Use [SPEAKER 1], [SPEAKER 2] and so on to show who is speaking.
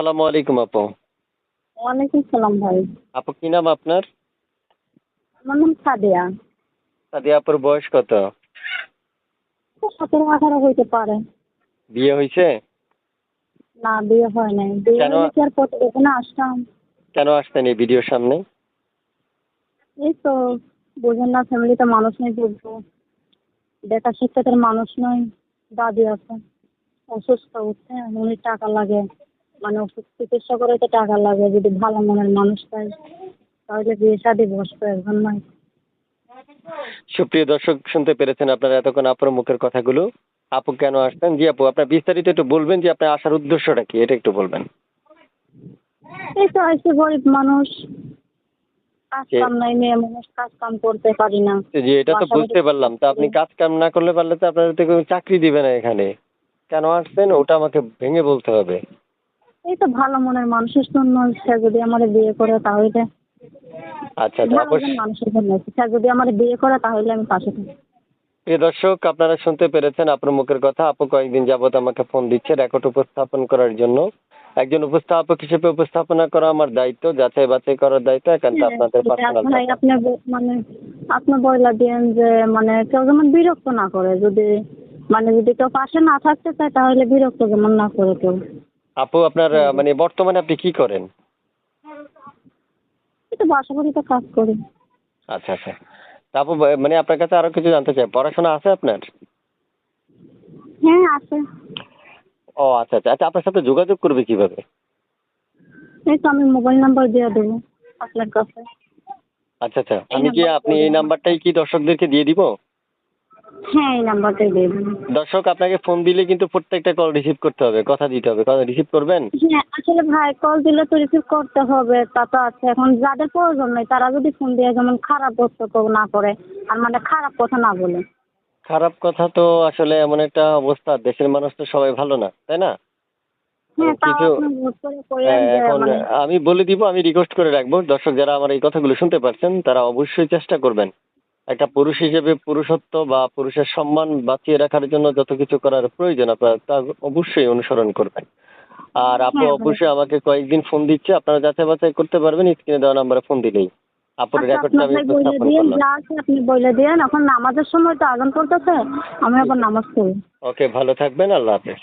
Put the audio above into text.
[SPEAKER 1] আসসালামু আলাইকুম আপু।
[SPEAKER 2] ওয়ালাইকুম সালাম ভাই।
[SPEAKER 1] আপু কি নাম আপনার?
[SPEAKER 2] আমার নাম সাদিয়া।
[SPEAKER 1] সাদিয়া আপুর বয়স কত?
[SPEAKER 2] 17-18 হইতে পারে।
[SPEAKER 1] বিয়ে হইছে?
[SPEAKER 2] না, বিয়ে হয় নাই। বিয়ে
[SPEAKER 1] কেন
[SPEAKER 2] হইলে কি আর এখানে আসতাম?
[SPEAKER 1] কেন আসতেন এই ভিডিওর সামনে?
[SPEAKER 2] এই তো বোঝেন না, ফ্যামিলিতে মানুষ নেই বলতো। দেখা সাক্ষাতের মানুষ নয়। দাদি আছে, অসুস্থ হচ্ছে, উনি টাকা লাগে। মানে ওষুধ চিকিৎসা করাইতে টাকা লাগে। যদি ভালো মনের মানুষ পাই তাহলে বিয়ে শাদী বসতো, এখন নয়।
[SPEAKER 1] সুপ্রিয় দর্শক শুনতে পেরেছেন আপনারা এতক্ষণ আপুর মুখের কথাগুলো। আপু কেন আসতেন? জি আপু আপনার বিস্তারিত একটু বলবেন যে আপনার আসার উদ্দেশ্যটা কি? এটা একটু বলবেন।
[SPEAKER 2] এই তো আইসি, গরিব মানুষ, কাজ
[SPEAKER 1] যে
[SPEAKER 2] কাম নাই, মেয়ে মানুষ, কাজ কাম করতে পারি না।
[SPEAKER 1] জি এটা তো
[SPEAKER 2] বাসা বাড়ি
[SPEAKER 1] বুঝতে পারলাম।
[SPEAKER 2] কাজ
[SPEAKER 1] তা আপনি
[SPEAKER 2] করি।
[SPEAKER 1] কাজ কাম না করলে পারলে তো আপনাদের তো কেউ চাকরি দিবে না এখানে। কেন আসছেন ওটা আমাকে ভেঙে বলতে হবে।
[SPEAKER 2] এই তো ভালো মনের মানুষের জন্য, সে যদি আমার বিয়ে করে তাহলে
[SPEAKER 1] আচ্ছা আচ্ছা
[SPEAKER 2] ভালো
[SPEAKER 1] আপু
[SPEAKER 2] একজন মানুষের জন্য, সে যদি আমার বিয়ে করে তাহলে আমি পাশে থাকি।
[SPEAKER 1] প্রিয় দর্শক আপনারা শুনতে পেরেছেন আপুর মুখের কথা। আপু কয়েকদিন যাবত আমাকে ফোন দিচ্ছে রেকর্ড উপস্থাপন করার জন্য। একজন উপস্থাপক হিসেবে উপস্থাপনা করা আমার দায়িত্ব, যাচাই বাছাই করার দায়িত্ব একান্ত
[SPEAKER 2] হ্যাঁ,
[SPEAKER 1] আপনাদের
[SPEAKER 2] এটা
[SPEAKER 1] পার্সোনাল
[SPEAKER 2] ভাই
[SPEAKER 1] ব্যাপার।
[SPEAKER 2] আপনি মানে আপনি বইলা দিয়েন যে মানে কেউ যেমন বিরক্ত না করে, যদি মানে যদি কেউ পাশে না থাকতে চায় তাহলে বিরক্ত যেমন না করে কেউ।
[SPEAKER 1] আপু আপনার
[SPEAKER 2] বুঝলেন?
[SPEAKER 1] মানে বর্তমানে আপনি কি করেন?
[SPEAKER 2] এই তো বাসা বাড়িতে কাজ করি।
[SPEAKER 1] আচ্ছা আচ্ছা। তা আপু মানে আপনার কাছে আরো কিছু জানতে চাই। পড়াশোনা আছে আপনার?
[SPEAKER 2] হ্যাঁ, আছে।
[SPEAKER 1] ও আচ্ছা আচ্ছা। আচ্ছা আপনার সাথে যোগাযোগ করবে কিভাবে?
[SPEAKER 2] এই তো আমি মোবাইল নাম্বার দিয়ে দেবো আপনার কাছে।
[SPEAKER 1] আচ্ছা আচ্ছা।
[SPEAKER 2] এই
[SPEAKER 1] আমি কি
[SPEAKER 2] নাম্বার
[SPEAKER 1] আপনি এই
[SPEAKER 2] বলবেন আমাকে।
[SPEAKER 1] নাম্বারটাই কি দর্শকদেরকে দিয়ে দিব?
[SPEAKER 2] হ্যাঁ, এই নাম্বারটাই দিয়ে দেবেন।
[SPEAKER 1] দর্শক আপনাকে ফোন দিলে কিন্তু প্রত্যেকটা কল রিসিভ করতে হবে। কথা দিতে হবে। কথা রিসিভ করবেন?
[SPEAKER 2] হ্যাঁ, আসলে ভাই কল দিলে তো রিসিভ করতে হবে, তা তো আছে। এখন যাদের প্রয়োজন নেই তারা যদি ফোন দিয়ে যেমন খারাপ বক্তব্য না করে, আর মানে খারাপ কথা না বলে।
[SPEAKER 1] খারাপ কথা তো আসলে এমন একটা অবস্থা, দেশের মানুষ তো সবাই ভালো না, তাই না? তো
[SPEAKER 2] হ্যাঁ, তাও
[SPEAKER 1] কিছু
[SPEAKER 2] আপনি ভোট করে করেন যে
[SPEAKER 1] এখন
[SPEAKER 2] মানে।
[SPEAKER 1] আমি বলে দিব, আমি রিকোয়েস্ট করে রাখবো দর্শক যারা আমার এই কথাগুলো শুনতে পারছেন তারা অবশ্যই চেষ্টা করবেন একটা পুরুষ হিসেবে পুরুষত্ব বা পুরুষের সম্মান বাঁচিয়ে রাখার জন্য যত কিছু করার প্রয়োজন আপনারা তা অবশ্যই অনুসরণ করবেন। আর আপু
[SPEAKER 2] হ্যাঁ ভাই।
[SPEAKER 1] অবশ্যই আমাকে কয়েকদিন ফোন দিচ্ছে, আপনারা যাচাই বাছাই করতে পারবেন স্ক্রিনে দেওয়া নাম্বারে ফোন দিলেই। আপুর
[SPEAKER 2] আচ্ছা,
[SPEAKER 1] রেকর্ডটা
[SPEAKER 2] আপনার
[SPEAKER 1] আমি
[SPEAKER 2] ভাই বইলে
[SPEAKER 1] উপস্থাপন
[SPEAKER 2] দিয়েন,
[SPEAKER 1] করলাম।
[SPEAKER 2] যা আছে আপনি বইলে দিয়েন। এখন নামাজের সময় তো আজান করতেছে, আমি
[SPEAKER 1] ঠিক
[SPEAKER 2] আবার
[SPEAKER 1] আছে।
[SPEAKER 2] নামাজ পড়ি।
[SPEAKER 1] ওকে ভালো থাকবেন, আল্লাহ হাফেজ।